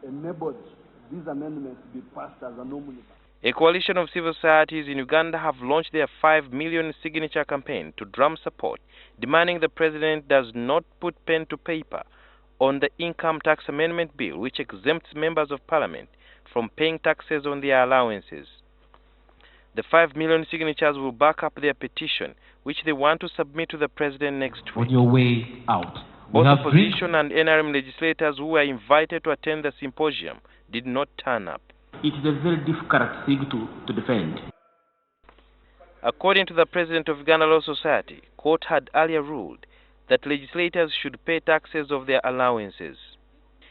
enabled these amendments to be passed as an omnibus. A coalition of civil societies in Uganda have launched their 5 million signature campaign to drum support, demanding the president does not put pen to paper on the income tax amendment bill, which exempts members of parliament from paying taxes on their allowances. The 5 million signatures will back up their petition, which they want to submit to the president next week. On your way out. Both opposition and NRM legislators who were invited to attend the symposium did not turn up. It is a very difficult thing to defend. According to the president of Uganda Law Society, court had earlier ruled that legislators should pay taxes of their allowances.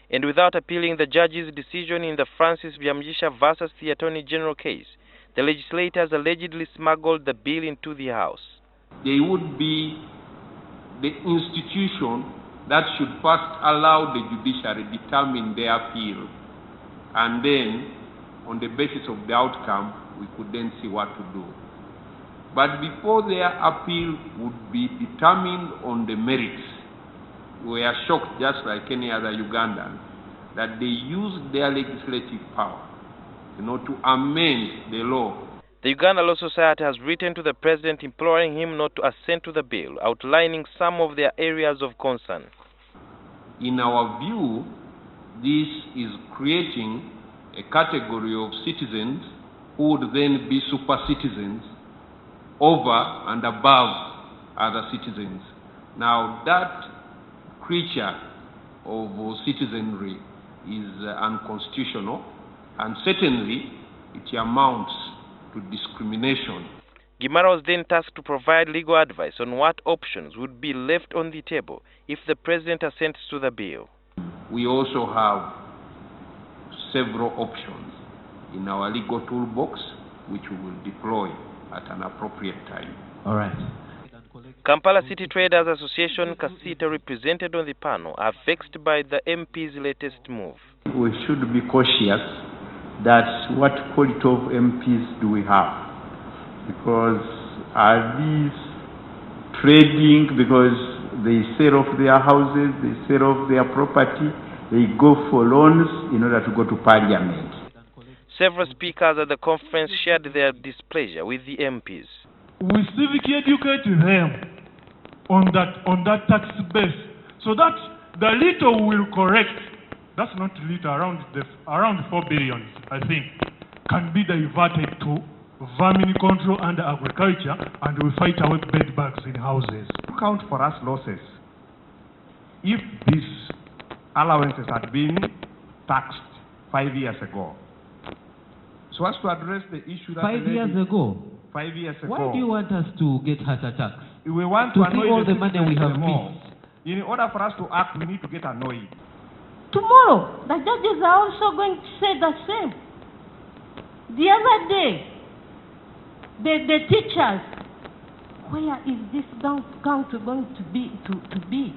And without appealing the judge's decision in the Francis Byamujisha versus the Attorney General case, the legislators allegedly smuggled the bill into the House. They would be the institution that should first allow the judiciary determine their appeal, and then on the basis of the outcome we could then see what to do. But before their appeal would be determined on the merits, we are shocked, just like any other Ugandan, that they used their legislative power, to amend the law. The Uganda Law Society has written to the president imploring him not to assent to the bill, outlining some of their areas of concern. In our view, this is creating a category of citizens who would then be super citizens over and above other citizens. Now, that creature of citizenry is unconstitutional, and certainly it amounts to discrimination. Gimara was then tasked to provide legal advice on what options would be left on the table if the president assents to the bill. We also have several options in our legal toolbox, which we will deploy at an appropriate time. All right. Kampala City Traders Association Kasita, represented on the panel, are vexed by the MP's latest move. We should be cautious that what quality of MPs do we have? Because are these trading because they sell off their houses, they sell off their property, they go for loans in order to go to parliament? Several speakers at the conference shared their displeasure with the MPs. We civically educate them on that tax base, so that the little will correct. That's not little, around 4 billion, I think, can be diverted to vermin control and agriculture, and we fight away bed bugs in houses. Count for us losses. If these allowances had been taxed 5 years ago, so as to address the issue that 5 years ago. 5 years ago. Why do you want us to get heart attacks? We want to to see all the money we have missed. In order for us to act, we need to get annoyed. Tomorrow, the judges are also going to say the same. The other day, the teachers, where is this country going to be?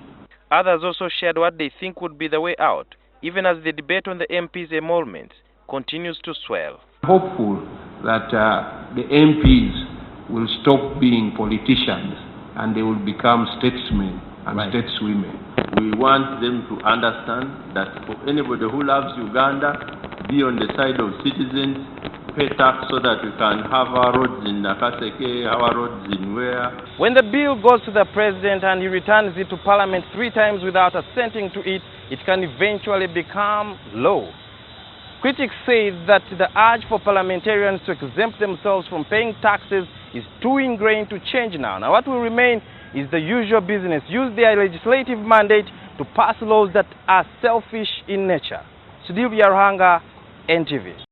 Others also shared what they think would be the way out, even as the debate on the MP's emoluments continues to swell. Hopeful that the MPs will stop being politicians and they will become statesmen and stateswomen. We want them to understand that for anybody who loves Uganda, be on the side of citizens, pay tax so that we can have our roads in Nakaseke, our roads in where. When the bill goes to the president and he returns it to parliament 3 times without assenting to it, it can eventually become law. Critics say that the urge for parliamentarians to exempt themselves from paying taxes is too ingrained to change now. Now what will remain is the usual business. Use their legislative mandate to pass laws that are selfish in nature. Sudhir Ruhanga, NTV.